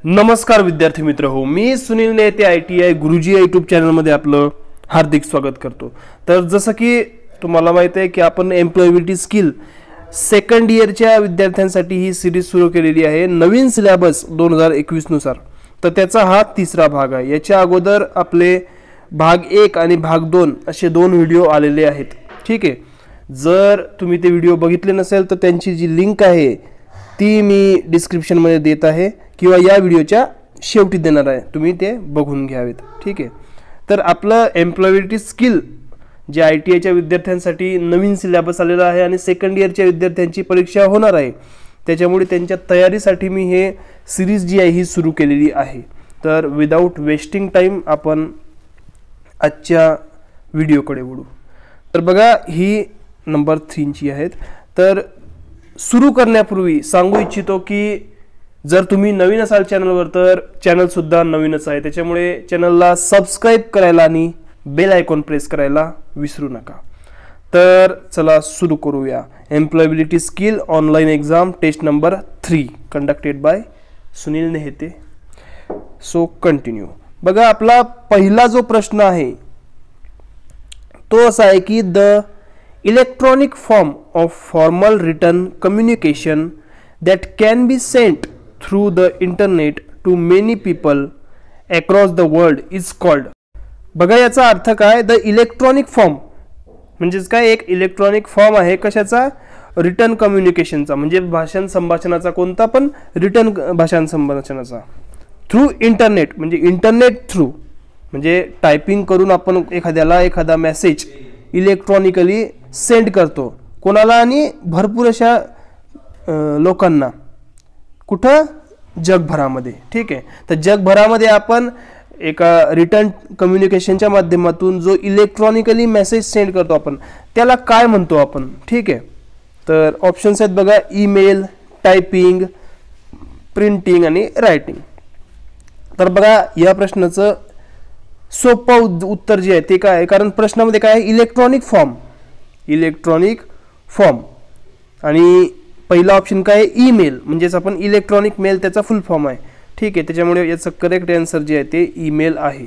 नमस्कार विद्यार्थी मित्र हो, मी सुनील नेते ITI गुरुजी यूट्यूब चॅनलमध्ये आपलं हार्दिक स्वागत करतो। तर जसं की तुम्हाला माहिती आहे की आपण एम्प्लॉयबिलिटी स्किल सेकंड इयरच्या विद्यार्थ्यांसाठी ही सिरीज सुरू केलेली आहे नवीन सिलेबस 2021 नुसार। तर त्याचा हा तिसरा भाग आहे। याच्या अगोदर आपले भाग 1 आणि भाग 2 असे दोन व्हिडिओ आलेले आहेत। ठीक आहे, जर तुम्ही ते व्हिडिओ बघितले नसेल तर त्यांची जी लिंक आहे ती मी डिस्क्रिप्शन मध्ये देत आहे किंवा या व्हिडिओच्या शेवटी देणार आहे, तुम्ही ते बघून घ्यावेत। ठीक आहे, तर आपलं एम्प्लॉयबिलिटी स्किल जे ITI च्या विद्यार्थ्यांसाठी नवीन सिलेबस आलेला आहे आणि सेकंड इयरच्या विद्यार्थ्यांची परीक्षा होणार आहे, त्याच्यामुळे त्यांच्या तयारीसाठी मी हे सिरीज जी आहे ही सुरू केलेली आहे। तर विदाउट वेस्टिंग टाइम आपण आजच्या व्हिडिओकडे वळू। तर बघा, ही नंबर 3 ची आहेत। तर सुरू करण्यापूर्वी सांगू इच्छितो की जर तुम्ही नवीन असाल चॅनलवर तर चॅनल सुद्धा नवीनच आहे, त्याच्यामुळे चॅनलला सबस्क्राइब करायला आणि बेल आयकॉन प्रेस करायला विसरू नका। तर चला सुरू करूया। Employability skill online exam test number 3 conducted by Sunil Nete. So continue. बघा, आपला पहिला जो प्रश्न आहे तो असा आहे की the electronic form of formal written communication that can be sent through the internet to many people across the world is called। बघा, याचा अर्थ काय? द इलेक्ट्रॉनिक फॉर्म म्हणजेच काय? एक इलेक्ट्रॉनिक फॉर्म आहे कशाचा? रिटन कम्युनिकेशनचा, म्हणजे भाषण संभाषणाचा, कोणता पण रिटन भाषण संभाषणाचा। थ्रू इंटरनेट म्हणजे इंटरनेट थ्रू, म्हणजे टायपिंग करून आपण एखाद्याला एखादा मेसेज इलेक्ट्रॉनिकली सेंड करतो कोणाला, आणि भरपूर अशा लोकांना, कुठं? जगभरामध्ये। ठीक आहे, तर जगभरामध्ये आपण एका रिटर्न कम्युनिकेशनच्या माध्यमातून जो इलेक्ट्रॉनिकली मेसेज सेंड करतो आपण त्याला काय म्हणतो आपण? ठीक आहे, तर ऑप्शन्स आहेत बघा, ईमेल, टायपिंग, प्रिंटिंग आणि रायटिंग। तर बघा, या प्रश्नाचं सोपं उत्तर जे आहे ते काय आहे? कारण प्रश्नामध्ये काय आहे? इलेक्ट्रॉनिक फॉर्म आणि पहिला ऑप्शन काय आहे? ईमेल, म्हणजेच आपण इलेक्ट्रॉनिक मेल त्याचा फुल फॉर्म आहे। ठीक आहे, त्याच्यामुळे याचं करेक्ट आन्सर जे आहे ते ईमेल आहे।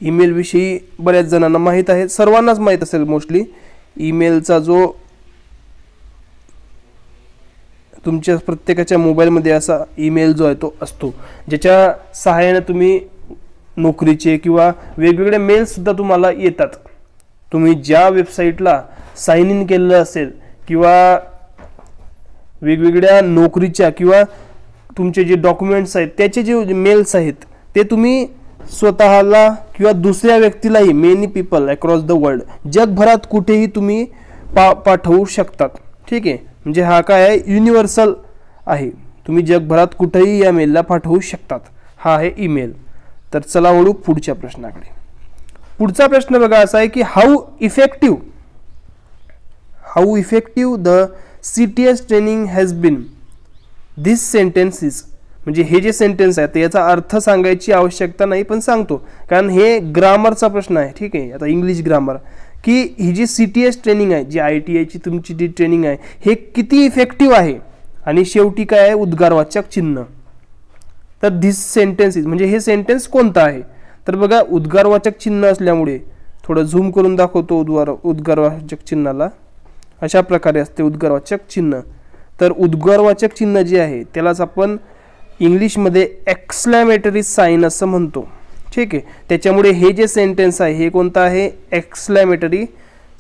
ईमेल विषयी बऱ्याच जणांना माहित आहे, सर्वांनाच माहित असेल मोस्टली। ईमेलचा जो तुमच्या प्रत्येकाच्या मोबाईलमध्ये असा ईमेल जो आहे तो असतो, ज्याच्या सहाय्याने तुम्ही नोकरीचे किंवा वेगवेगळे मेल सुद्धा तुम्हाला येतात। तुम्ही ज्या वेबसाईटला साइन इन केलेलं असेल किंवा वेगवेगळ्या नोकरीच्या किंवा तुमचे जे डॉक्युमेंट्स आहेत त्याचे जे मेल्स आहेत ते तुम्ही स्वतःला किंवा दुसऱ्या व्यक्तीलाही, many people across the world, जगभरात कुठेही तुम्ही पाठवू शकतात। ठीक आहे, म्हणजे हा काय आहे? युनिव्हर्सल आहे, तुम्ही जगभरात कुठेही या मेलला पाठवू शकतात, हा आहे ईमेल। तर चला वळू पुढच्या प्रश्नाकडे। पुढचा प्रश्न बघा असा आहे की how effective the CTS training has been. This sentences, म्हणजे हे जे सेंटेन्स आहे याचा अर्थ सांगायची आवश्यकता नाही, पण सांगतो कारण हे ग्रामरचा प्रश्न आहे। ठीक आहे, आता इंग्लिश ग्रामर, की ही जी CTS ट्रेनिंग आहे, जी ITI ची तुमची जी ट्रेनिंग आहे, हे किती इफेक्टिव्ह आहे, आणि शेवटी काय आहे? उद्गारवाचक चिन्ह। तर दिस सेंटेन्सेस म्हणजे हे सेंटेन्स कोणतं आहे? तर बघा, उद्गारवाचक चिन्ह असल्यामुळे थोडं झूम करून दाखवतो उद्गारवाचक चिन्हाला। अशा प्रकारे असते उद्गारवाचक चिन्ह। तर उद्गारवाचक चिन्ह जे आहे त्यालाच आपण इंग्लिशमध्ये एक्सक्लेमेटरी साइन असं म्हणतो। ठीक आहे, त्याच्यामुळे हे जे सेंटेन्स आहे हे कोणतं आहे? एक्सक्लेमेटरी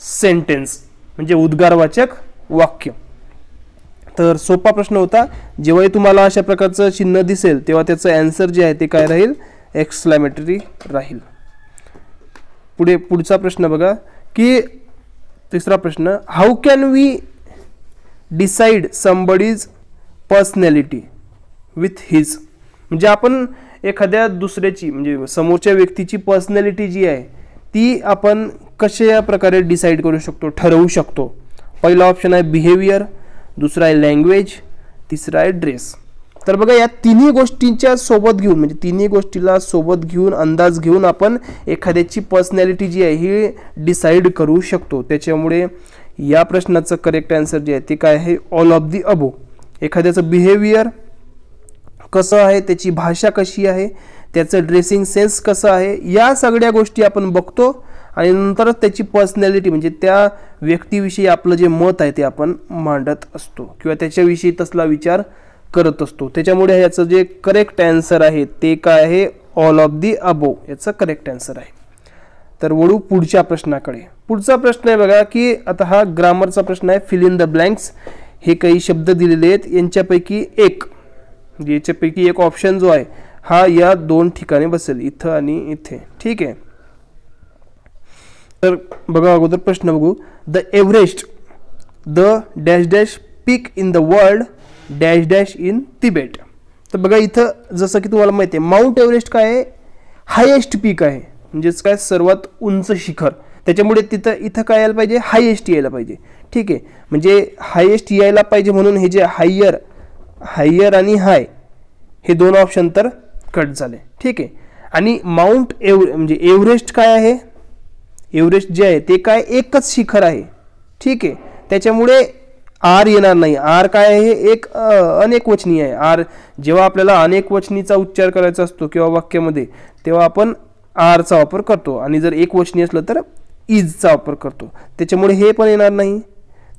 सेंटेन्स, म्हणजे उद्गारवाचक वाक्य। तर सोपा प्रश्न होता, जेव्हाही तुम्हाला अशा प्रकारचं चिन्ह दिसेल तेव्हा त्याचं आन्सर जे आहे ते काय राहील? एक्सक्लेमेटरी राहील। पुढचा प्रश्न बघा, की तिसरा प्रश्न, how can we decide somebody's personality with his. म्हणजे आपण एखाद्या दुसऱ्याची, म्हणजे समोरच्या व्यक्तीची पर्सनॅलिटी जी आहे ती आपण कशा प्रकारे डिसाइड करू शकतो, ठरवू शकतो? पहिला ऑप्शन आहे बिहेवियर, दुसरा आहे लँग्वेज, तिसरा आहे ड्रेस। तर बघा, या तिन्ही गोष्टींच्या सोबत घेऊन, म्हणजे तिन्ही गोष्टीला सोबत घेऊन, अंदाज घेऊन आपण एखाद्याची पर्सनॅलिटी जी आहे ही डिसाइड करू शकतो। त्याच्यामुळे या प्रश्नाचं करेक्ट आन्सर जे आहे ते काय आहे? ऑल ऑफ दी अबो। एखाद्याचं बिहेवियर कसं आहे, त्याची भाषा कशी आहे, त्याचं ड्रेसिंग सेन्स कसं आहे, या सगळ्या गोष्टी आपण बघतो आणि नंतरच त्याची पर्सनॅलिटी म्हणजे त्या व्यक्तीविषयी आपलं जे मत आहे ते आपण मांडत असतो किंवा त्याच्याविषयी तसला विचार करत असतो. त्याच्यामुळे याचं जे करेक्ट आन्सर आहे ते काय आहे, ऑल ऑफ दी अबोव याचं करेक्ट आन्सर आहे. तर वळू पुढच्या प्रश्नाकडे. पुढचा प्रश्न आहे बघा की आता हा ग्रामरचा प्रश्न आहे. Fill in the blanks. हे काही शब्द दिलेले आहेत, यांच्यापैकी एक म्हणजे याच्यापैकी एक ऑप्शन जो आहे हा या दोन ठिकाणी बसेल, इथं आणि इथे. ठीक आहे. तर बघा अगोदर प्रश्न बघू. The Everest the dash dash peak in the world dash dash in Tibet. तर बघा इथं जसं की तुम्हाला माहिती आहे माउंट एव्हरेस्ट काय आहे, हायेस्ट पीक आहे म्हणजेच काय सर्वात उंच शिखर. त्याच्यामुळे इथं काय यायला पाहिजे, हायेस्ट यायला पाहिजे. ठीक आहे. म्हणजे हायेस्ट यायला पाहिजे म्हणून हे जे हायर आणि हाय हे दोन ऑप्शन तर कट झाले. ठीक आहे. आणि माउंट म्हणजे एव्हरेस्ट काय आहे, एव्हरेस्ट जे आहे ते काय एकच शिखर आहे. ठीक आहे. त्याच्यामुळे आर येणार नाही. आर काय आहे, एक अनेक वचनी आहे. आर जेव्हा आपल्याला अनेक वचनीचा उच्चार करायचा असतो किंवा वाक्यामध्ये तेव्हा आपण आरचा वापर करतो आणि जर एक वचनी असलं तर इजचा वापर करतो. त्याच्यामुळे हे पण येणार नाही.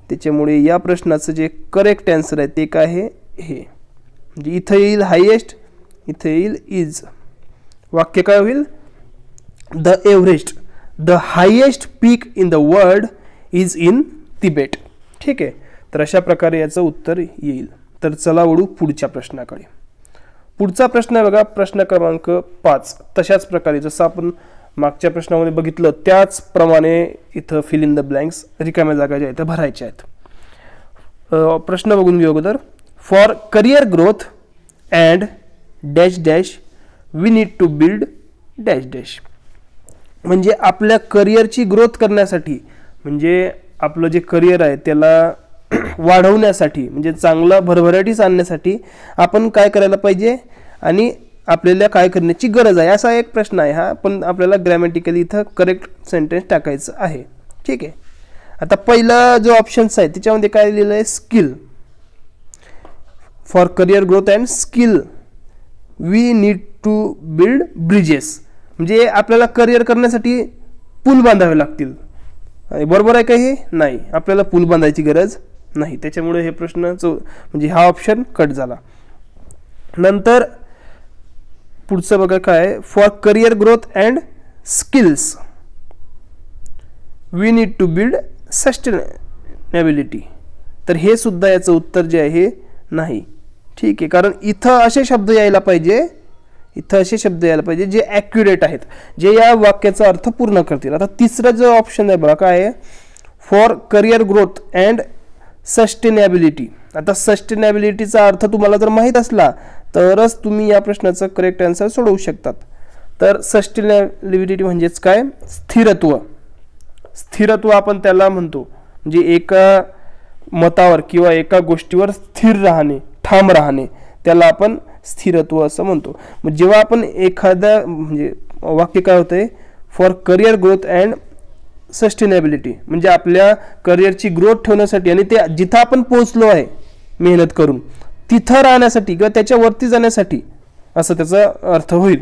त्याच्यामुळे या प्रश्नाचं जे करेक्ट आन्सर आहे ते काय आहे, हे म्हणजे इथं येईल हायेस्ट, इथं येईल इज. वाक्य काय होईल, the Everest the highest peak in the world is in Tibet. ठीक आहे. तर अशा प्रकारे याचं उत्तर येईल. तर चला वळू पुढच्या प्रश्नाकडे. पुढचा प्रश्न आहे बघा प्रश्न क्रमांक 5. तशाच प्रकारे जसं आपण मागच्या प्रश्नामध्ये बघितलं त्याचप्रमाणे इथं फिल इन द ब्लँक्स रिकाम्या जागा ज्या इथं भरायच्या आहेत. प्रश्न बघून घेऊ अगोदर. For career growth and dash dash we need to build dash dash. म्हणजे आपल्या करिअरची ग्रोथ करण्यासाठी म्हणजे आपलं जे करिअर आहे त्याला वाढवण्यासाठी म्हणजे चांगला भरभराटीस आणण्यासाठी आपण काय करायला पाहिजे आणि आपल्याला काय करण्याची गरज आहे, असा एक प्रश्न आहे हा. पण आपल्याला ग्रॅमॅटिकली इथं करेक्ट सेंटेन्स टाकायचं आहे. ठीक आहे. आता पहिला जो ऑप्शन्स आहे त्याच्यामध्ये काय लिहिलं आहे, skill. For career growth and skill we need to build bridges. म्हणजे आपल्याला करिअर करण्यासाठी पूल बांधावे लागतील. बरोबर आहे का हे, नाही, आपल्याला पूल बांधायची गरज नाही. त्याच्यामुळे हे प्रश्न म्हणजे हा ऑप्शन कट झाला. नंतर पुढचं बघा काय, for career growth and skills we need to build sustainability. तर हे सुद्धा याचं उत्तर जे आहे नाही. ठीक आहे. कारण इथं असे शब्द यायला पाहिजे, इथं असे शब्द यायला पाहिजे जे ॲक्युरेट आहेत, जे या वाक्याचा अर्थ पूर्ण करतील. आता तिसरा जो ऑप्शन आहे बघा काय आहे, for career growth and sustainability. आता सस्टेनेबिलिटीचा अर्थ तुम्हाला जर माहीत असला तरच तुम्ही या प्रश्नाचं करेक्ट आन्सर सोडवू शकतात. तर सस्टेनेबिलिटी म्हणजेच काय, स्थिरत्व. स्थिरत्व आपण त्याला म्हणतो म्हणजे एका मतावर किंवा एका गोष्टीवर स्थिर राहणे, ठाम राहणे, त्याला आपण स्थिरत्व असं म्हणतो. मग जेव्हा आपण एखादा म्हणजे वाक्य काय होतंय, for career growth and sustainability म्हणजे आपल्या करिअरची ग्रोथ ठेवण्यासाठी आणि ते जिथं आपण पोहोचलो आहे मेहनत करून तिथं राहण्यासाठी किंवा त्याच्यावरती जाण्यासाठी असं त्याचा अर्थ होईल.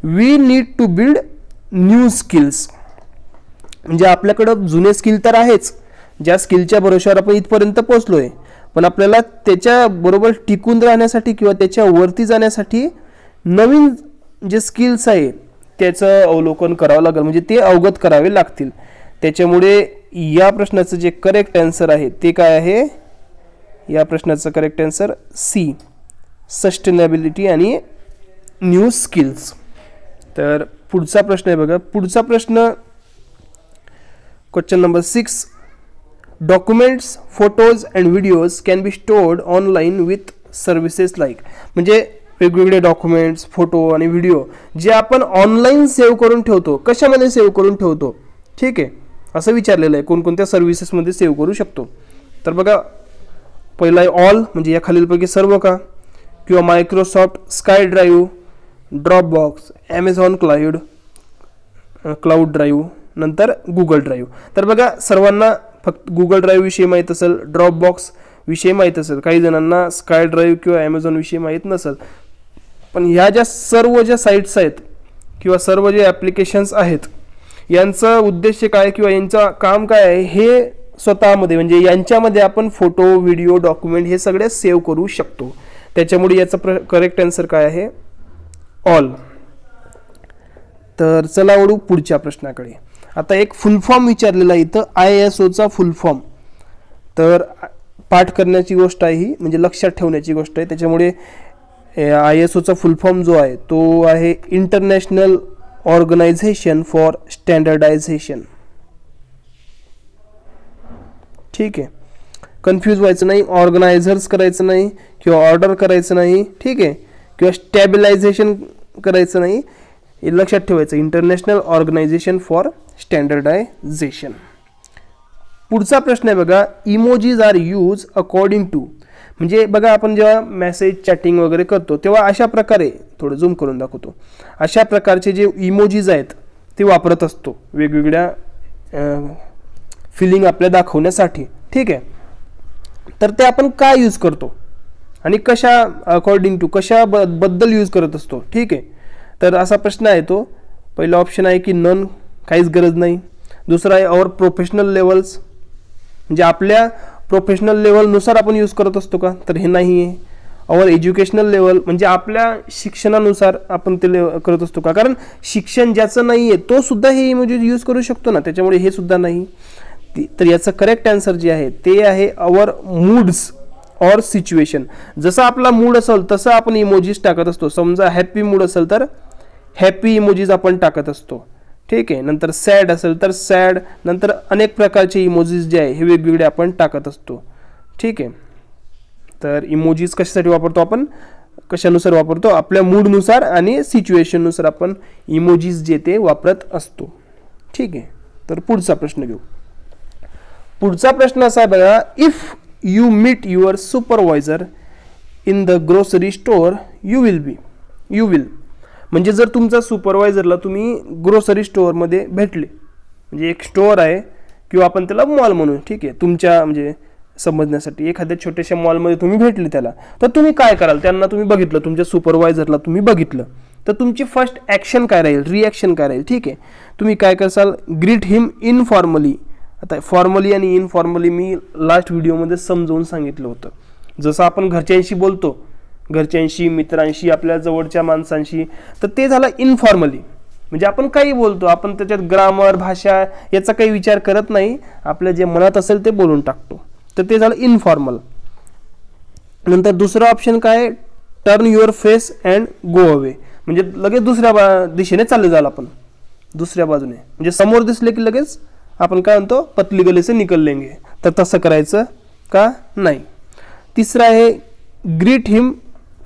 We need to build new skills. म्हणजे आपल्याकडं जुने स्किल तर आहेच, ज्या स्किलच्या भरोश्यावर आपण इथपर्यंत पोहोचलोय, पण आपल्याला त्याच्या बरोबर टिकून राहण्यासाठी किंवा त्याच्या वरती जाण्यासाठी नवीन जे स्किल्स आहे त्याचं अवलोकन करावं लागेल, म्हणजे ते अवगत करावे लागतील. त्याच्यामुळे या प्रश्नाचं जे करेक्ट आन्सर आहे ते काय आहे, या प्रश्नाचं करेक्ट आन्सर सी, सस्टेनेबिलिटी आणि न्यू स्किल्स. तर पुढचा प्रश्न आहे बघा. पुढचा प्रश्न question number 6. Documents, photos and videos can be stored online with services like. म्हणजे वेगवेगळे डॉक्युमेंट्स, फोटो आणि व्हिडिओ जे आपण ऑनलाईन सेव्ह करून ठेवतो, कशामध्ये सेव्ह करून ठेवतो, ठीक आहे, असं विचारलेलं आहे कोणकोणत्या सर्व्हिसेसमध्ये सेव्ह करू शकतो. तर बघा पहिला आहे ऑल म्हणजे या खालीलपैकी सर्व का, किंवा Microsoft sky drive, Dropbox, Amazon cloud drive, नंतर गुगल ड्राईव्ह. तर बघा सर्वांना फक्त गुगल ड्राईव्ह विषयी माहीत असेल, ड्रॉपबॉक्स विषयी माहीत असेल, काही जणांना स्काय ड्राईव्ह किंवा ॲमेझॉन विषयी माहीत नसेल. पण ह्या ज्या सर्व ज्या साईट्स आहेत किंवा सर्व जे ॲप्लिकेशन्स आहेत यांचा उद्देश काय किंवा यांचं काम काय आहे हे स्वतःमध्ये म्हणजे यांच्यामध्ये आपण फोटो व्हिडिओ डॉक्युमेंट हे सगळे सेव्ह करू शकतो. त्याच्यामुळे याचा करेक्ट आन्सर काय आहे ऑल. तर चला वळू पुढच्या प्रश्नाकडे. आता एक फुल फॉर्म विचारलेला आहे इथं ISOचा फुल फॉर्म. तर पाठ करण्याची गोष्ट आहे ही म्हणजे लक्षात ठेवण्याची गोष्ट आहे. त्याच्यामुळे ISOचा फुल फॉर्म जो आहे तो आहे इंटरनॅशनल ऑर्गनायझेशन फॉर स्टँडर्डायझेशन. ठीक आहे, कन्फ्यूज व्हायचं नाही, ऑर्गनायझर्स करायचं नाही किंवा ऑर्डर करायचं नाही. ठीक आहे, किंवा स्टॅबिलायझेशन करायचं नाही, हे लक्षात ठेवायचं. International Organization for Standardization. पुढचा प्रश्न आहे बघा, emojis are use according to. म्हणजे बघा आपण जेव्हा मेसेज चॅटिंग वगैरे करतो तेव्हा अशा प्रकारे, थोडं झूम करून दाखवतो, अशा प्रकारचे जे इमोजीज आहेत ते वापरत असतो वेगवेगळ्या फिलिंग आपल्या दाखवण्यासाठी. ठीक आहे, तर ते आपण काय यूज करतो आणि कशा अकॉर्डिंग टू कशाबद्दल यूज करत असतो. ठीक आहे, तर असा प्रश्न आहे तो. पहिला ऑप्शन आहे की नन, काहीच गरज नाही. दुसरा आहे अवर प्रोफेशनल लेवल्स, म्हणजे आपल्या प्रोफेशनल लेवलनुसार आपण यूज करत असतो का, तर हे नाही आहे. अवर एज्युकेशनल लेवल, म्हणजे आपल्या शिक्षणानुसार आपण ते करत असतो का, कारण शिक्षण ज्याचं नाही आहे तो सुद्धा हे इमोजी यूज करू शकतो ना, त्याच्यामुळे हे सुद्धा नाही. तर याचं करेक्ट आन्सर जे आहे ते आहे अवर मूड्स ऑर सिच्युएशन. जसा आपला मूड असेल तसं आपण इमोजीज टाकत असतो. समजा हॅपी मूड असेल तर हॅपी इमोजीज आपण टाकत असतो. ठीक आहे, नंतर सॅड असेल तर सॅड, नंतर अनेक प्रकारचे इमोजीज जे आहे हे वेगवेगळे आपण टाकत असतो. ठीक आहे, तर इमोजीज कशासाठी वापरतो आपण, कशानुसार वापरतो, आपल्या मूडनुसार आणि सिच्युएशननुसार आपण इमोजीज जे ते वापरत असतो. ठीक आहे, तर पुढचा प्रश्न घेऊ. पुढचा प्रश्न असा आहे बघा, if you meet your supervisor in the grocery store you will. म्हणजे जर तुमचा सुपरवायझरला तुम्ही ग्रोसरी स्टोअरमध्ये भेटले, म्हणजे एक स्टोअर आहे किंवा आपण त्याला मॉल म्हणू. ठीक आहे, तुमच्या म्हणजे समजण्यासाठी एखाद्या छोट्याशा मॉलमध्ये तुम्ही भेटले त्याला, तर तुम्ही काय कराल, त्यांना तुम्ही बघितलं, तुमच्या सुपरवायझरला तुम्ही बघितलं, तर तुमची फर्स्ट ॲक्शन काय राहील, रिॲक्शन काय राहील. ठीक आहे, तुम्ही काय करसाल, ग्रीट हिम इनफॉर्मली. आता फॉर्मली आणि इनफॉर्मली मी लास्ट व्हिडिओमध्ये समजावून सांगितलं होतं. जसं आपण घरच्यांशी बोलतो, घरच्यांशी, मित्रांशी, आपल्या जवळच्या माणसांशी, तर ते झालं इनफॉर्मली. म्हणजे आपण काही बोलतो, आपण त्याच्यात ग्रामर, भाषा याचा काही विचार करत नाही, आपल्या जे मनात असेल ते बोलून टाकतो, तर ते झालं इनफॉर्मल. नंतर दुसरं ऑप्शन काय, turn your face and go away. म्हणजे लगेच दुसऱ्या दिशेने चालले जाल आपण, दुसऱ्या बाजूने, म्हणजे समोर दिसले की लगेच आपण काय म्हणतो, पतली गली से निकल लेंगे. तर तसं करायचं का नाही. तिसरं आहे ग्रीट हिम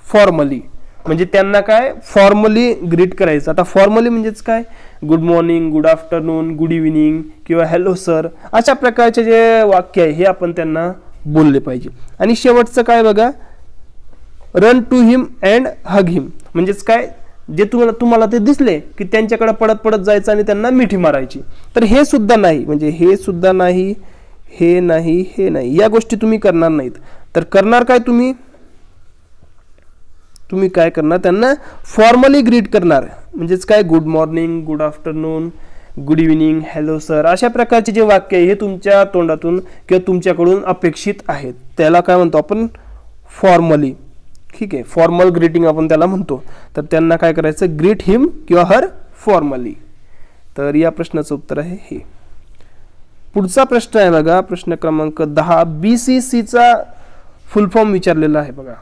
फॉर्मली. म्हणजे त्यांना काय फॉर्मली ग्रीट करायचं. आता फॉर्मली म्हणजेच काय, good morning, good afternoon, good evening किंवा हॅलो सर, अशा प्रकारचे जे वाक्य आहे हे आपण त्यांना बोलले पाहिजे. आणि शेवटचं काय बघा, run to him and hug him. म्हणजेच काय, जे तुम्हाला ते दिसले की त्यांच्याकडे पडत पडत जायचं आणि त्यांना मिठी मारायची. तर हे सुद्धा नाही, म्हणजे हे सुद्धा नाही, हे नाही, हे नाही, या गोष्टी तुम्ही करणार नाहीत. तर करणार काय, तुम्ही काय करणार, त्यांना फॉर्मली ग्रीट करणार. म्हणजेच काय, good morning, good afternoon, good evening, hello sir, अशा प्रकारचे जे वाक्य आहे हे तुमच्या तोंडातून किंवा तुमच्याकडून अपेक्षित आहेत, त्याला काय म्हणतो आपण, फॉर्मली. ठीक आहे, फॉर्मल ग्रीटिंग आपण त्याला म्हणतो. तर त्यांना काय करायचं, ग्रीट हिम किंवा हर फॉर्मली. तर या प्रश्नाचं उत्तर आहे हे. पुढचा प्रश्न आहे बघा, प्रश्न क्रमांक 10. BCCचा फुल फॉर्म विचारलेला आहे बघा.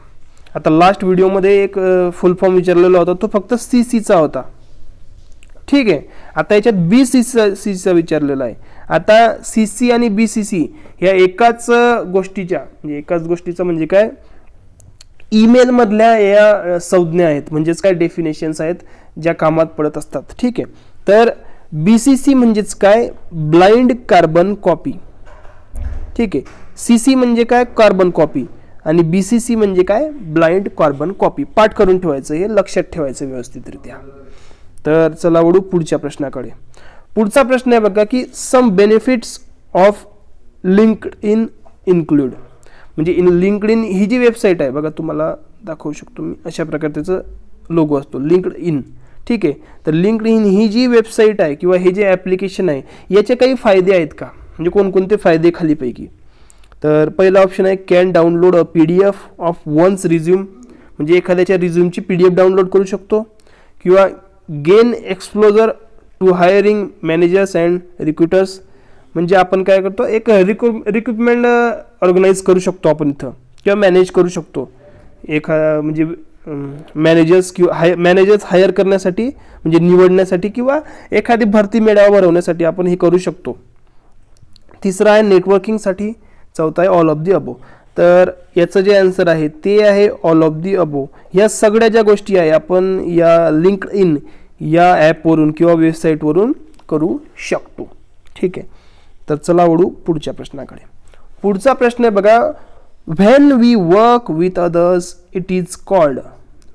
आता लास्ट व्हिडिओमध्ये एक फुल फॉर्म विचारलेला होता, तो फक्त CCचा होता. ठीक आहे, आता याच्यात BCCचा विचारलेला आहे. आता CC आणि BCC ह्या एकाच गोष्टीचा म्हणजे काय, ईमेल मधल्या या संज्ञा आहेत, म्हणजेच काय डेफिनेशन्स आहेत ज्या कामात पडत असतात. ठीक आहे, तर BCC म्हणजेच काय, ब्लाइंड कार्बन कॉपी. ठीक आहे, CC म्हणजे काय, कार्बन कॉपी, आणि BCC म्हणजे काय, ब्लाइंड कार्बन कॉपी. पाठ करून ठेवायचं, हे लक्षात ठेवायचं व्यवस्थितरित्या. तर चला वळू पुढच्या प्रश्नाकडे. पुढचा प्रश्न आहे बघा की some benefits of LinkedIn include. म्हणजे लिंक्डइन ही जी वेबसाईट आहे बघा, तुम्हाला दाखवू शकतो मी अशा प्रकारे त्याचं लोगो असतो, लिंक्ड इन. ठीक आहे, तर लिंक्ड इन ही जी वेबसाईट आहे किंवा हे जे ॲप्लिकेशन आहे याचे काही फायदे आहेत का, म्हणजे कोणकोणते फायदे खालीपैकी. तर पहिला ऑप्शन आहे can download a PDF of one's resume, म्हणजे एखाद्याच्या रिझ्यूमची PDF डाउनलोड करू शकतो. किंवा gain exposure to hiring managers and recruiters, म्हणजे आपण काय करतो एक रिक्रुटमेंट ऑर्गनाईज करू शकतो आपण इथं किंवा मॅनेज करू शकतो म्हणजे मॅनेजर्स हायर करण्यासाठी, म्हणजे निवडण्यासाठी किंवा एखादी भरती मेळावा भरवण्यासाठी आपण हे करू शकतो. तिसरा आहे नेटवर्किंगसाठी. चौथा आहे ऑल ऑफ दी अबो. तर याचं जे आन्सर आहे ते आहे ऑल ऑफ दी अबो. या सगळ्या ज्या गोष्टी आहे आपण या लिंक्ड इन या ॲपवरून किंवा वेबसाईटवरून करू शकतो. ठीक आहे, तर चला वळू पुढच्या प्रश्नाकडे. पुढचा प्रश्न आहे बघा, when we work with others it is called.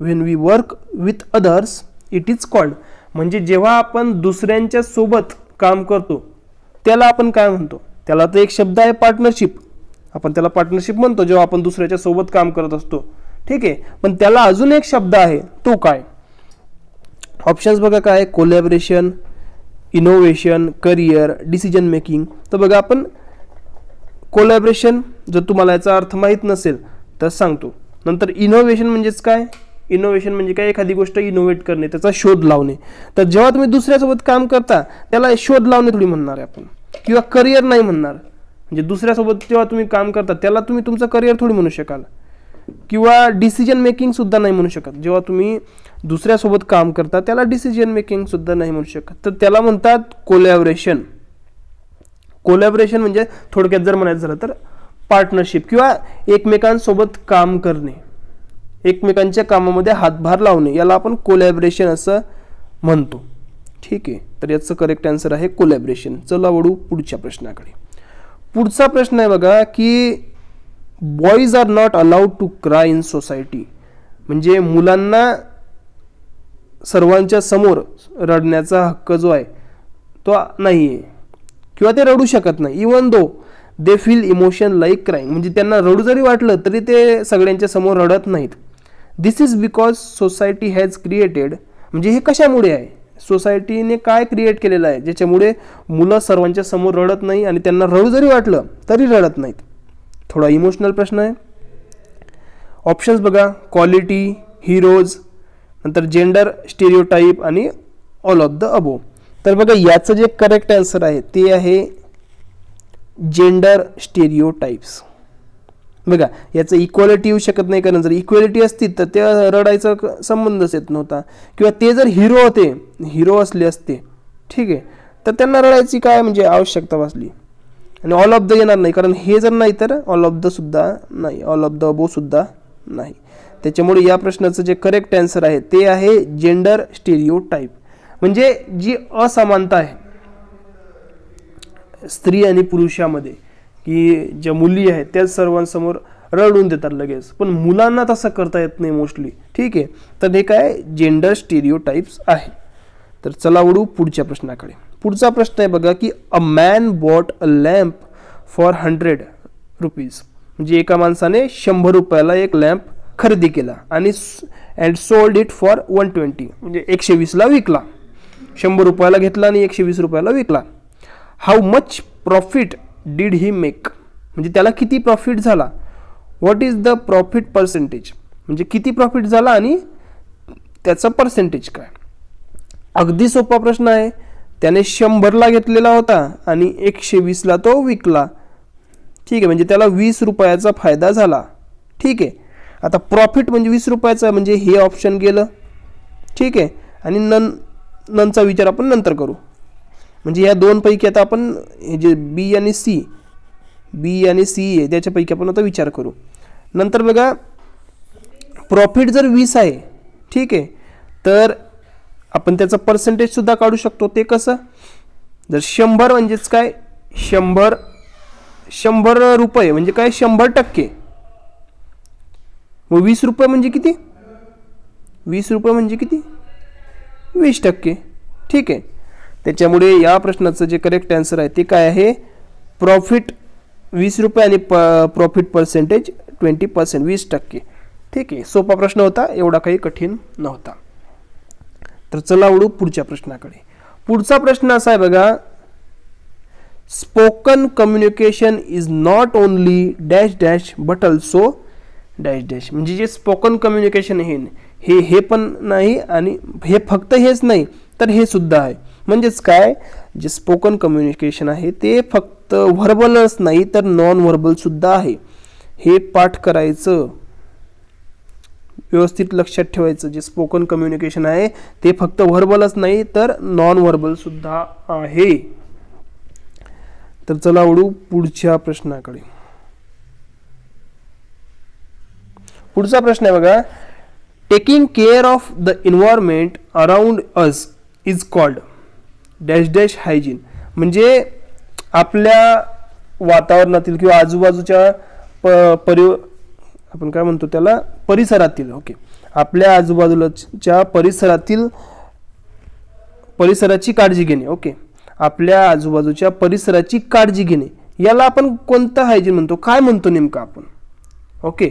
When we work with others it is called, म्हणजे जेव्हा आपण दुसऱ्यांच्या सोबत काम करतो त्याला आपण काय म्हणतो. त्याला तर एक शब्द आहे पार्टनरशिप, आपण त्याला पार्टनरशिप म्हणतो जेव्हा आपण दुसऱ्याच्या सोबत काम करत असतो. ठीक आहे, पण त्याला अजून एक शब्द आहे, तो काय. ऑप्शन्स बघा काय, collaboration, innovation, career, decision making. तर बघा आपण कोलॅबरेशन, जर तुम्हाला याचा अर्थ माहीत नसेल तर सांगतो. नंतर इनोव्हेशन म्हणजेच काय, इनोव्हेशन म्हणजे काय, एखादी गोष्ट इनोव्हेट करणे, त्याचा शोध लावणे. तर जेव्हा तुम्ही दुसऱ्यासोबत काम करता त्याला शोध लावणे थोडी म्हणणार आहे आपण, किंवा करिअर नाही म्हणणार. म्हणजे दुसऱ्यासोबत जेव्हा तुम्ही काम करता त्याला तुम्ही तुमचं करिअर थोडी म्हणू शकाल. किंवा डिसिजन मेकिंग सुद्धा नाही म्हणू शकत. जेव्हा तुम्ही दुसऱ्यासोबत काम करता त्याला डिसिजन मेकिंग सुद्धा नाही म्हणू शकत, तर त्याला म्हणतात कोलॅबरेशन. कोलॅबरेशन म्हणजे थोडक्यात जर म्हणायचं झालं तर पार्टनरशिप किंवा एकमेकांसोबत काम करणे, एकमेकांच्या कामामध्ये हातभार लावणे, याला आपण कोलॅबरेशन असं म्हणतो. ठीक आहे, तर याचं करेक्ट आन्सर आहे कोलॅबरेशन. चला वळू पुढच्या प्रश्नाकडे. पुढचा प्रश्न आहे बघा की boys are not allowed to cry in society, म्हणजे मुलांना सर्वांच्या समोर रडण्याचा हक्क जो आहे तो नाही आहे किंवा ते रडू शकत नाही. Even though they feel emotion like crying, म्हणजे त्यांना रडू जरी वाटलं तरी ते सगळ्यांच्या समोर रडत नाहीत. This is because society has created, म्हणजे हे कशामुळे आहे, सोसायटीने काय क्रिएट केलेलं आहे ज्याच्यामुळे मुलं सर्वांच्या समोर रडत नाही आणि त्यांना रडू जरी वाटलं तरी रडत नाहीत. थोडा इमोशनल प्रश्न आहे. ऑप्शन्स बघा, क्वालिटी, हिरोज, नंतर जेंडर स्टेरिओटाइप आणि ऑल ऑफ द अबो. तर बघा याचं जे करेक्ट आन्सर आहे ते आहे जेंडर स्टेरिओटाइप्स. बघा याचं इक्वालिटी येऊ शकत नाही, कारण जर इक्वालिटी असती तर ते रडायचा संबंधच येत नव्हता. किंवा ते जर हिरो असले असते, ठीक आहे, तर त्यांना रडायची काय म्हणजे आवश्यकता वाचली. आणि ऑल ऑफ द येणार नाही, कारण हे जर नाही तर ऑल ऑफ द सुद्धा नाही, ऑल ऑफ द अबो सुद्धा नाही. त्याच्यामुळे या प्रश्नाचं जे करेक्ट आन्सर आहे ते आहे जेंडर स्टेरिओटाइप. म्हणजे जी असमानता आहे स्त्री आणि पुरुषामध्ये, की ज्या मुली आहेत त्या सर्वांसमोर रडून देतात लगेच, पण मुलांना तसं करता येत नाही मोस्टली. ठीक आहे, तर हे काय जेंडर स्टेरिओटाइप्स आहे. तर चला वळू पुढच्या प्रश्नाकडे. पुढचा प्रश्न आहे बघा की a man bought a lamp for 100 rupees, म्हणजे एका माणसाने 100 रुपयाला एक लॅम्प खरेदी केला आणि अँड सोल्ड इट फॉर 120, म्हणजे 120ला विकला. 100 रुपयाला घेतला आणि 120 रुपयाला विकला. How much profit did he make, म्हणजे त्याला किती प्रॉफिट झाला. What is the profit percentage, म्हणजे किती प्रॉफिट झाला आणि त्याचा पर्सेंटेज काय. अगदी सोपा प्रश्न आहे. त्याने 100ला घेतलेला होता आणि 120ला तो विकला. ठीक आहे, म्हणजे त्याला 20 रुपयाचा फायदा झाला. ठीक आहे, आता प्रॉफिट म्हणजे 20 रुपयाचा, म्हणजे हे ऑप्शन गेलं. ठीक आहे, आणि नंचा विचार आपण नंतर करू. म्हणजे या दोन पैकी आता आपण हे जे बी आणि सी आहे त्याच्यापैकी आपण आता विचार करू. नंतर बघा प्रॉफिट जर 20 आहे, ठीक आहे, तर आपण त्याचा पर्सेंटेज सुद्धा काढू शकतो. ते कसं, जर 100 म्हणजेच काय 100 रुपये म्हणजे काय 100%, मग 20 रुपये म्हणजे किती, 20 रुपये म्हणजे किती 20%. ठीक आहे, त्याच्यामुळे या प्रश्नाचं जे करेक्ट आन्सर आहे ते काय आहे, प्रॉफिट 20 रुपये आणि प्रॉफिट पर्सेंटेज 20%, 20%. ठीक आहे, सोपा प्रश्न होता, एवढा काही कठीण नव्हता. तर चला वळू पुढच्या प्रश्नाकडे. पुढचा प्रश्न असा आहे बघा, spoken communication is not only dash dash but also dash dash. म्हणजे जे स्पोकन कम्युनिकेशन हे पण नाही आणि हे फक्त हेच नाही तर हे सुद्धा आहे. म्हणजेच काय, जे स्पोकन कम्युनिकेशन आहे ते फक्त व्हर्बलच नाही तर नॉन व्हर्बल सुद्धा आहे. हे पाठ करायचं, व्यवस्थित लक्षात ठेवायचं. जे स्पोकन कम्युनिकेशन आहे ते फक्त व्हर्बलच नाही तर नॉन व्हर्बल सुद्धा आहे. तर चला वळू पुढच्या प्रश्नाकडे. पुढचा प्रश्न आहे बघा, taking care of the environment around us is called dash dash hygiene. म्हणजे आपल्या वातावरणातील किंवा आजूबाजूच्या आपण काय म्हणतो त्याला, परिसरातील, ओके, आपल्या आजूबाजूच्या परिसराची काळजी घेणे. ओके, आपल्या आजूबाजूच्या परिसराची काळजी घेणे याला आपण कोणतं हायजीन म्हणतो, काय म्हणतो नेमकं आपण? ओके,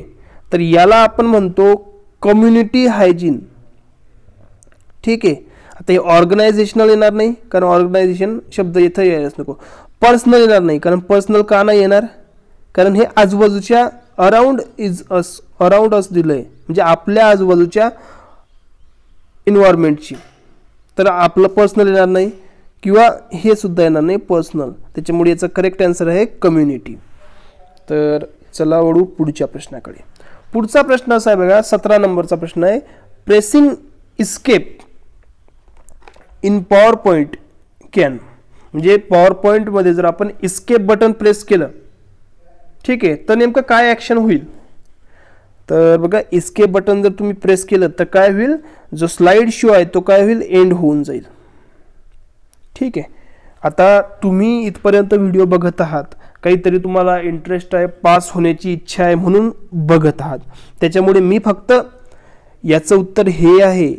तर याला आपण म्हणतो कम्युनिटी हायजीन. ठीक आहे. आता हे ऑर्गनायझेशनल येणार नाही कारण ऑर्गनायझेशन शब्द इथं यायलाच नको. पर्सनल येणार नाही कारण पर्सनल का नाही येणार, कारण हे आजूबाजूच्या अराउंड अस दिलंय, म्हणजे आपल्या आजूबाजूच्या एन्व्हायरमेंटची. तर आपलं पर्सनल येणार नाही किंवा हे सुद्धा येणार नाही पर्सनल, त्याच्यामुळे याचा करेक्ट आन्सर आहे कम्युनिटी. तर चला वळू पुढच्या प्रश्नाकडे. पुढचा प्रश्न असा आहे बघा, 17 नंबरचा प्रश्न आहे, pressing escape in power point can. म्हणजे पॉवर पॉइंट मध्ये जर आपण इस्केप बटन प्रेस केलं, ठीक आहे, तर नेमकं काय ऍक्शन होईल? तर बघा, इस्केप बटन जर तुम्ही प्रेस केलं तर काय होईल, जो स्लाइड शो आहे तो काय होईल, एंड होऊन जाईल. ठीक आहे. आता तुम्ही इथपर्यंत व्हिडिओ बघत आहात, काहीतरी तुम्हाला इंटरेस्ट आहे, पास होण्याची इच्छा आहे म्हणून बघत आहात, त्याच्यामुळे मी फक्त याचं उत्तर हे आहे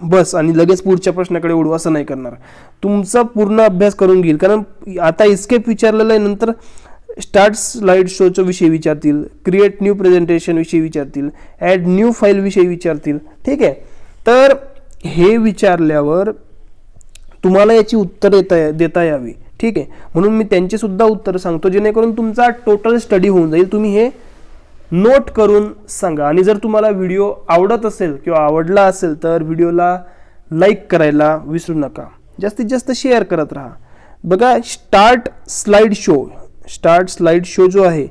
बस आणि लगेच पुढच्या प्रश्नाकडे वळू असं नाही करणार. तुमचा पूर्ण अभ्यास करून घेईल, कारण आता इस्केप विचारलेलं आहे, नंतर स्टार्ट स्लाइड शोच्या विषयी विचारतील, क्रिएट न्यू प्रेझेंटेशन विषयी विचारतील, ॲड न्यू फाईल विषयी विचारतील. ठीक आहे. तर हे विचारल्यावर तुम्हाला याची उत्तर देता यावी. ठीक आहे, म्हणून मी त्यांचे सुद्धा उत्तर सांगतो जेणेकरून तुमचा टोटल स्टडी होऊन जाईल. तुम्ही हे नोट करून सांगा. आणि जर तुम्हाला व्हिडिओ आवडत असेल किंवा आवडला असेल तर व्हिडिओला लाईक करायला विसरू नका, जास्तीत जास्त शेअर करत राहा. बघा, स्टार्ट स्लाइड शो जो आहे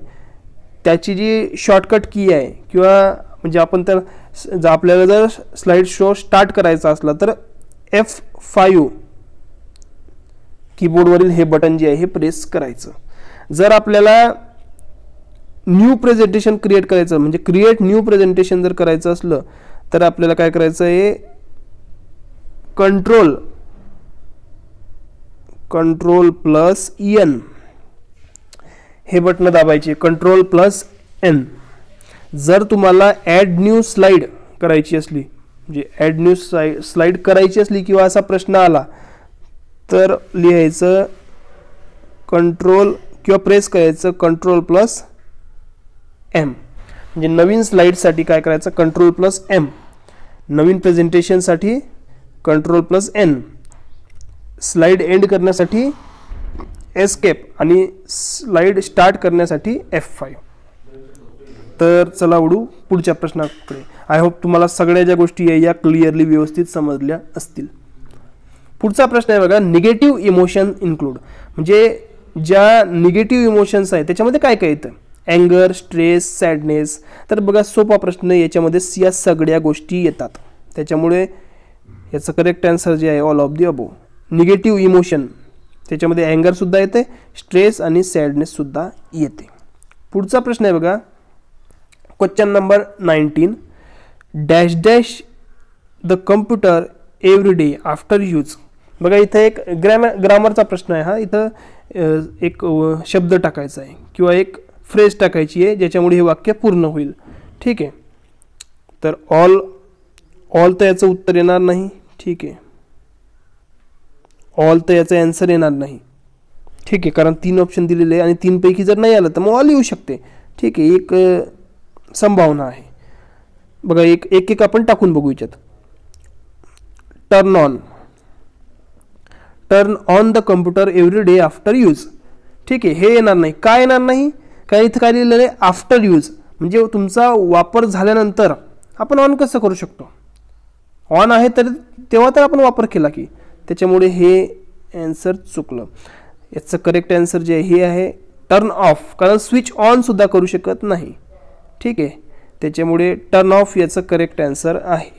त्याची जी शॉर्टकट की आहे किंवा म्हणजे आपण तर आपल्याला जर स्लाइड शो स्टार्ट करायचा असला तर F5 कीबोर्डवरील हे बटन जे आहे हे प्रेस करायचं. जर आपल्याला न्यू प्रेझेंटेशन क्रिएट करायचं म्हणजे क्रिएट न्यू प्रेझेंटेशन जर करायचं असलं तर आपल्याला काय करायचं आहे, कंट्रोल प्लस N हे बटन दाबायचे, कंट्रोल प्लस N. जर तुम्हाला ॲड न्यू स्लाइड करायची असली, म्हणजे ॲड न्यू स्लाइड करायची असली किंवा असा प्रश्न आला तर लिहायचं कंट्रोल किंवा प्रेस करायचं कंट्रोल प्लस M. म्हणजे नवीन स्लाइडसाठी काय करायचं, कंट्रोल प्लस M. नवीन प्रेझेंटेशनसाठी control plus N. Slide end करण्यासाठी एस्केप आणि स्लाइड स्टार्ट करण्यासाठी F5. तर चला वळू पुढच्या प्रश्नाकडे. आय होप तुम्हाला सगळ्या ज्या गोष्टी आहे या क्लिअरली व्यवस्थित समजल्या असतील. पुढचा प्रश्न आहे बघा, निगेटिव्ह इमोशन इन्क्लूड. म्हणजे ज्या निगेटिव्ह इमोशन्स आहेत त्याच्यामध्ये काय काय येतं, अँगर, स्ट्रेस, सॅडनेस. तर बघा, सोपा प्रश्न, याच्यामध्ये या सगळ्या गोष्टी येतात, त्याच्यामुळे याचं करेक्ट आन्सर जे आहे all of the above. Negative emotion त्याच्यामध्ये अँगर सुद्धा येते, स्ट्रेस आणि सॅडनेस सुद्धा येते. पुढचा प्रश्न आहे बघा, question number 19, dash dash the computer every day after use. बघा, इथं एक ग्रामरचा प्रश्न आहे हा. इथं एक शब्द टाकायचा आहे किंवा एक फ्रेज टाकायची आहे ज्याच्यामुळे हे वाक्य पूर्ण होईल. ठीक आहे. तर ऑल तर याचं उत्तर येणार नाही. ठीक आहे, ऑल तर याचा आन्सर येणार नाही. ठीक आहे, कारण 3 ऑप्शन दिलेले आहे आणि 3 पैकी जर नाही आलं तर मग ऑल येऊ शकते. ठीक आहे, एक संभावना आहे. बघा एक एक आपण टाकून बघू याच्यात. Turn on the computer every day after use. ठीक आहे, हे येणार नाही. काय येणार नाही? काय इथं काय लिहिलेलं आहे? आफ्टर यूज, म्हणजे तुमचा वापर झाल्यानंतर आपण ऑन कसं करू शकतो? ऑन आहे तर तेव्हा तर आपण वापर केला की, त्याच्यामुळे हे ॲन्सर चुकलं. याचं करेक्ट ॲन्सर जे आहे हे आहे टर्न ऑफ, कारण स्विच ऑन सुद्धा करू शकत नाही. ठीक आहे, त्याच्यामुळे टर्न ऑफ याचं करेक्ट ॲन्सर आहे.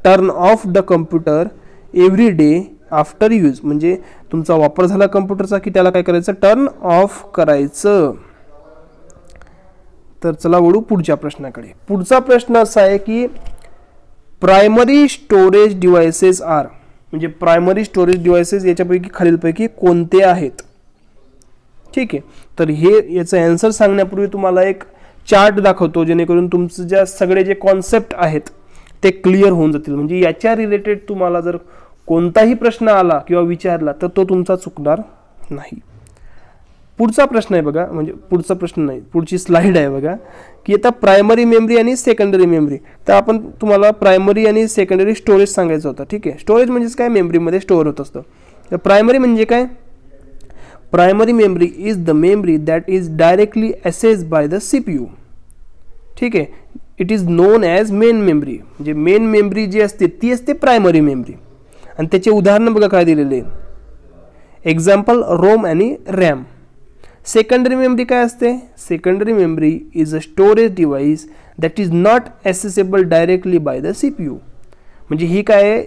Turn off the computer every day after use, म्हणजे तुमचा वापर झाला कम्प्युटरचा की त्याला काय करायचं? टर्न ऑफ करायचं. तर चला वळू पुढच्या प्रश्नाकडे. पुढचा प्रश्न असा आहे की प्रायमरी स्टोरेज डिव्हाइसेस आर, म्हणजे प्रायमरी स्टोरेज डिव्हाइसेस याच्यापैकी खालीलपैकी कोणते आहेत? ठीक आहे, तर हे याचं ॲन्सर सांगण्यापूर्वी तुम्हाला एक चार्ट दाखवतो, जेणेकरून तुमचं ज्या सगळे जे कॉन्सेप्ट आहेत ते क्लिअर होऊन जातील. म्हणजे याच्या रिलेटेड तुम्हाला जर कोणताही प्रश्न आला किंवा विचारला तर तो तुमचा चुकणार नाही. पुढचा प्रश्न आहे बघा, म्हणजे पुढचा प्रश्न नाही, पुढची स्लाइड आहे बघा, की आता प्रायमरी मेमरी आणि सेकंडरी मेमरी. तर आपण तुम्हाला प्रायमरी आणि सेकंडरी स्टोरेज सांगायचं होतं. ठीक आहे, स्टोरेज म्हणजेच काय? मेमरीमध्ये स्टोअर होत असतं. तर प्रायमरी म्हणजे काय? Primary memory is the memory that is directly accessed by the CPU. ठीक आहे, it is known as main memory, म्हणजे मेन मेमरी जी असते ती असते प्रायमरी मेमरी. आणि त्याचे उदाहरण बघा काय दिलेले आहे. एक्झाम्पल रोम आणि रॅम. सेकंडरी मेमरी काय असते? Secondary memory is a storage device that is not accessible directly by the CPU. म्हणजे ही काय आहे?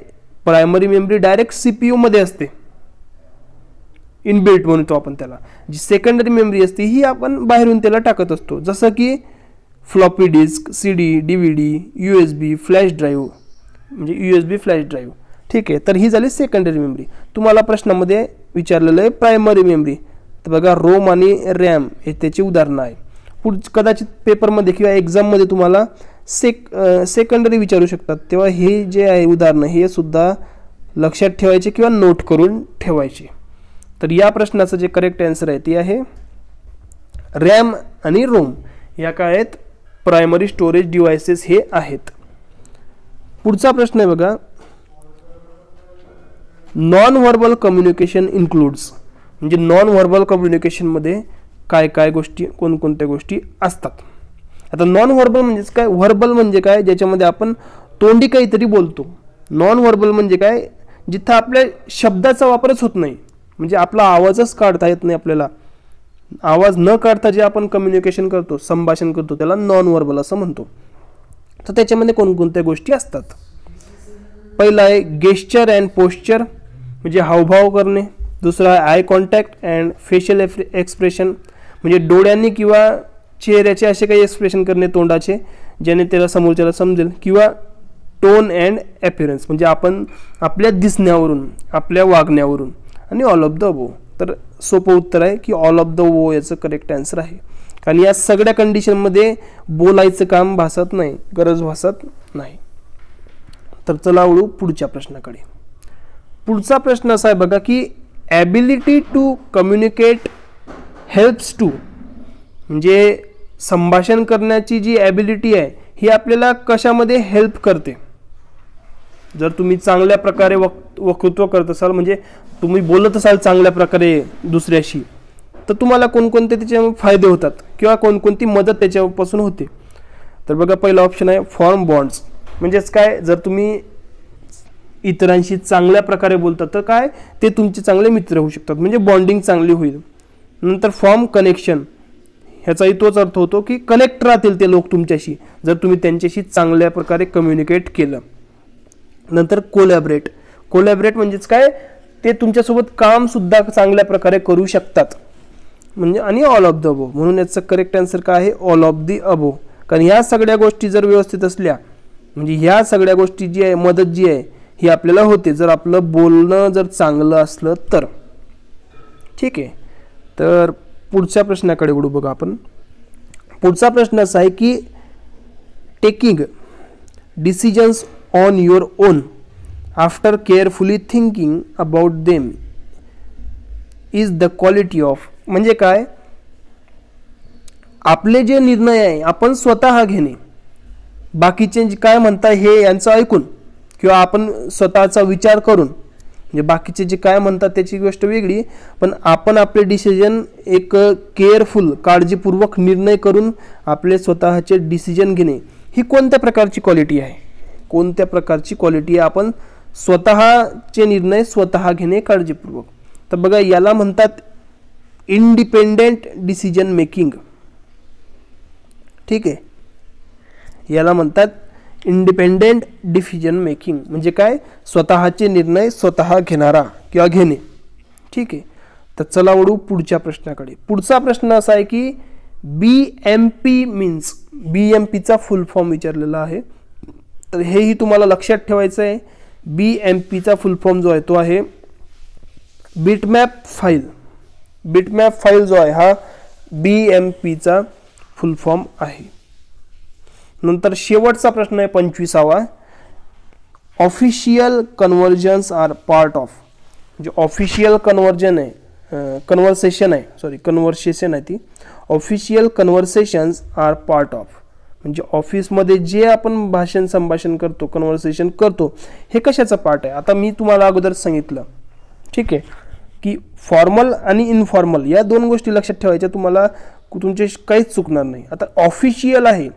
प्रायमरी मेमरी डायरेक्ट CPU मध्ये असते, इनबिल्ट म्हणतो आपण त्याला. जी सेकंडरी मेमरी असते ही आपण बाहेरून त्याला टाकत असतो, जसं की floppy disk, CD, DVD, USB, flash drive, म्हणजे USB फ्लॅश ड्राईव्ह. ठीक आहे, तर ही झाली सेकंडरी मेमरी. तुम्हाला प्रश्नामध्ये विचारलेलं आहे प्रायमरी मेमरी. तर बघा रोम आणि रॅम हे त्याची उदाहरणं आहे. कदाचित पेपरमध्ये किंवा एक्झाममध्ये तुम्हाला सेकंडरी विचारू शकतात, तेव्हा हे जे आहे उदाहरणं हे सुद्धा लक्षात ठेवायचे किंवा नोट करून ठेवायचे. तर या प्रश्नाचं जे करेक्ट आन्सर आहे ते आहे रॅम आणि रोम या काय आहेत? प्रायमरी स्टोरेज डिव्हाइसेस हे आहेत. पुढचा प्रश्न आहे बघा, नॉन व्हर्बल कम्युनिकेशन इन्क्लूड्स, म्हणजे नॉन व्हर्बल कम्युनिकेशनमध्ये काय काय गोष्टी, कोणकोणत्या गोष्टी असतात? आता नॉन व्हर्बल म्हणजेच काय? व्हर्बल म्हणजे काय? ज्याच्यामध्ये आपण तोंडी काहीतरी बोलतो. नॉन व्हर्बल म्हणजे काय? जिथं आपल्या शब्दाचा वापरच होत नाही, म्हणजे आपला आवाजच काढता येत नाही आपल्याला. आवाज न काढता जे आपण कम्युनिकेशन करतो, संभाषण करतो, त्याला नॉन व्हर्बल असं म्हणतो. तर त्याच्यामध्ये कोणकोणत्या गोष्टी असतात? पहिला आहे गेस्चर अँड पोश्चर, म्हणजे हावभाव करणे. दुसरा आहे eye contact and facial expression, म्हणजे डोळ्यांनी किंवा चेहऱ्याचे असे काही एक्सप्रेशन करणे तोंडाचे, ज्याने त्याला समोरच्याला समजेल. किंवा टोन अँड ॲपिरन्स, म्हणजे आपण आपल्या दिसण्यावरून, आपल्या वागण्यावरून. आणि ऑल ऑफ द अबोव. तर सोपं उत्तर आहे की ऑल ऑफ द अबोव याचं करेक्ट आन्सर आहे. कारण या सगळ्या कंडिशनमध्ये बोलायचं काम भासत नाही, गरज भासत नाही. तर चला वळू पुढच्या प्रश्नाकडे. पुढचा प्रश्न असा आहे बघा की ability to communicate helps to, म्हणजे संभाषण करण्याची जी ॲबिलिटी आहे ही आपल्याला कशामध्ये हेल्प करते? जर तुम्ही चांगल्या प्रकारे वक्तृत्व करत असाल, म्हणजे तुम्ही बोलत असाल चांगल्या प्रकारे दुसऱ्याशी, तर तुम्हाला कोणकोणते त्याचे फायदे होतात किंवा कोणकोणती मदत त्याच्यापासून होते? तर बघा पहिला ऑप्शन आहे फॉर्म बॉन्ड्स, म्हणजेच काय? जर तुम्ही इतरांशी चांगल्या प्रकारे बोलतात तर काय ते तुमचे चांगले मित्र होऊ शकतात, म्हणजे बॉन्डिंग चांगली होईल. नंतर फॉर्म कनेक्शन, ह्याचाही तोच अर्थ होतो की कनेक्ट राहतील ते लोक तुमच्याशी जर तुम्ही त्यांच्याशी चांगल्या प्रकारे कम्युनिकेट केलं. नंतर कोलॅबरेट, कोलॅबरेट म्हणजेच काय? ते तुमच्यासोबत काम सुद्धा चांगल्या प्रकारे करू शकतात. म्हणजे आणि ऑल ऑफ द अबोव, म्हणून याचं करेक्ट आन्सर काय आहे? All of the above. कारण ह्या सगळ्या गोष्टी जर व्यवस्थित असल्या, म्हणजे ह्या सगळ्या गोष्टी जी आहे, मदत जी आहे ही आपल्याला होते जर आपलं बोलणं जर चांगलं असलं तर. ठीक आहे, तर पुढच्या प्रश्नाकडे वळू बघा आपण. पुढचा प्रश्न असा आहे की taking decisions on your on after carefully thinking about them is the quality of, म्हणजे काय? आपले जे निर्णय आहे आपण स्वतः घेणे, बाकीचे काय म्हणताय हे यांचं ऐकून किंवा आपण स्वतःचा विचार करून, म्हणजे बाकीचे जे काय म्हणतात त्याची गोष्ट वेगळी, पण आपण आपले डिसिजन एक केअरफुल काळजीपूर्वक निर्णय करून आपले स्वतःचे डिसिजन घेणे, ही कोणत्या प्रकारची क्वालिटी आहे? कोणत्या प्रकारची क्वालिटी आहे? आपण स्वतःचे निर्णय स्वतः घेणे काळजीपूर्वक. तर बघा याला म्हणतात इंडिपेंडेंट डिसिजन मेकिंग. ठीक आहे, याला म्हणतात इंडिपेंडेंट डिसिजन मेकिंग. म्हणजे काय? स्वतःचे निर्णय स्वतः घेणारा किंवा घेणे. ठीक आहे, तर चला वळू पुढच्या प्रश्नाकडे. पुढचा प्रश्न असा आहे की BMP मीन्स, BMPचा फुल फॉर्म विचारलेला आहे. तर हेही तुम्हाला लक्षात ठेवायचं आहे. BMPचा फुल फॉर्म जो आहे तो आहे बिटमॅप फाईल. बिटमॅप फाईल जो आहे हा BMPचा फुल फॉर्म आहे. नंतर शेवटचा प्रश्न आहे 25वा. Official convergence are part of. म्हणजे ऑफिशियल कन्व्हर्जन आहे, कन्व्हर्सेशन आहे ती. Official conversations are part of. म्हणजे ऑफिसमध्ये जे आपण संभाषण करतो, कन्व्हर्सेशन करतो, हे कशाचा पार्ट आहे? आता मी तुम्हाला अगोदर सांगितलं, ठीक आहे, की फॉर्मल आणि इनफॉर्मल या दोन गोष्टी लक्षात ठेवायच्या, तुम्हाला तुमचे काहीच चुकणार नाही. आता ऑफिशियल आहे,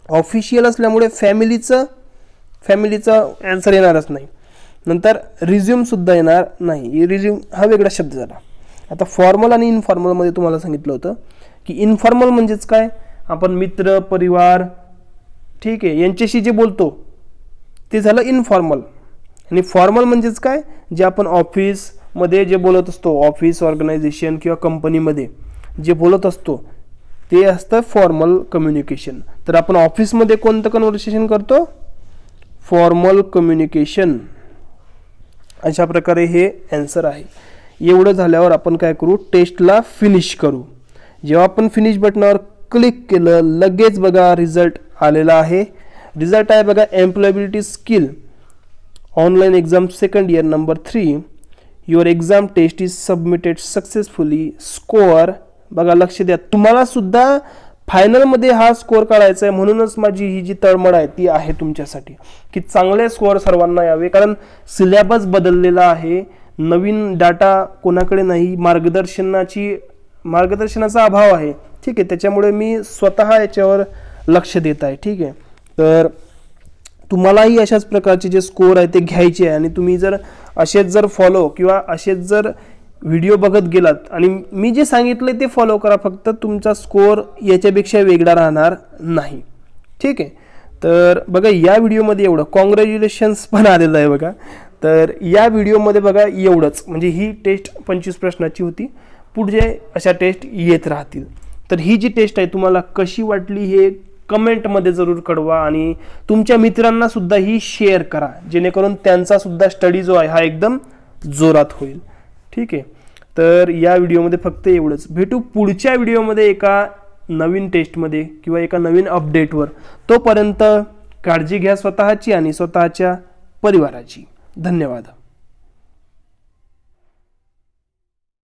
ऑफिशियल असल्यामुळे फॅमिलीचा आन्सर येणारच नाही. नंतर रिझ्यूम सुद्धा येणार नाही, रिझ्यूम हा वेगळा शब्द झाला. आता फॉर्मल आणि इनफॉर्मलमध्ये तुम्हाला सांगितलं होतं की इनफॉर्मल म्हणजेच काय? आपण मित्र, परिवार, ठीक आहे, यांच्याशी जे बोलतो ते झालं इनफॉर्मल. आणि फॉर्मल म्हणजेच काय? जे आपण ऑफिसमध्ये जे बोलत असतो, ऑफिस, ऑर्गनायझेशन किंवा कंपनीमध्ये जे बोलत असतो ते असतं फॉर्मल कम्युनिकेशन. तर आपण ऑफिसमध्ये कोणतं कन्व्हर्सेशन करतो? Formal communication. अशा प्रकारे हे आन्सर आहे. एवढं झाल्यावर आपण काय करू? टेस्टला फिनिश करू. जेव्हा आपण फिनिश बटनावर क्लिक केलं लगेच बघा रिझल्ट आलेला आहे. रिझल्ट आहे बघा, employability skill online exam second year number 3, your exam test is submitted successfully. Score बघा, लक्ष द्या, तुम्हाला सुद्धा फायनलमध्ये हा स्कोअर काढायचा आहे. म्हणूनच माझी ही जी तळमळ आहे ती आहे तुमच्यासाठी की चांगले स्कोअर सर्वांना यावे, कारण सिलेबस बदललेला आहे, नवीन डाटा कोणाकडे नाही, मार्गदर्शनाचा अभाव आहे. ठीक आहे, त्याच्यामुळे मी स्वतः याच्यावर लक्ष देत आहे. ठीक आहे, तर तुम्हालाही अशाच प्रकारचे जे स्कोअर आहे ते घ्यायचे आहे. आणि तुम्ही जर असेच जर फॉलो किंवा असेच जर व्हिडिओ बघत गेलात आणि मी जे सांगितले ते फॉलो करा, फक्त तुमचा स्कोअर याच्यापेक्षा वेगळा राहणार नाही. ठीक आहे, तर बघा या व्हिडिओमध्ये एवढं. कॉंग्रॅच्युलेशन्स पण आलेलं आहे बघा. तर या व्हिडिओमध्ये बघा एवढंच. म्हणजे ही टेस्ट 25 प्रश्नाची होती. पुढचे अशा टेस्ट येत राहतील. तर ही जी टेस्ट आहे तुम्हाला कशी वाटली हे कमेंटमध्ये जरूर कळवा आणि तुमच्या मित्रांना सुद्धा ही शेअर करा, जेणेकरून त्यांचा सुद्धा स्टडी जो आहे हा एकदम जोरात होईल. ठीक आहे, तर या व्हिडिओमध्ये फक्त एवढंच. भेटू पुढच्या व्हिडिओमध्ये एका नवीन टेस्टमध्ये किंवा एका नवीन अपडेटवर. तोपर्यंत काळजी घ्या स्वतःची आणि स्वतःच्या परिवाराची. धन्यवाद.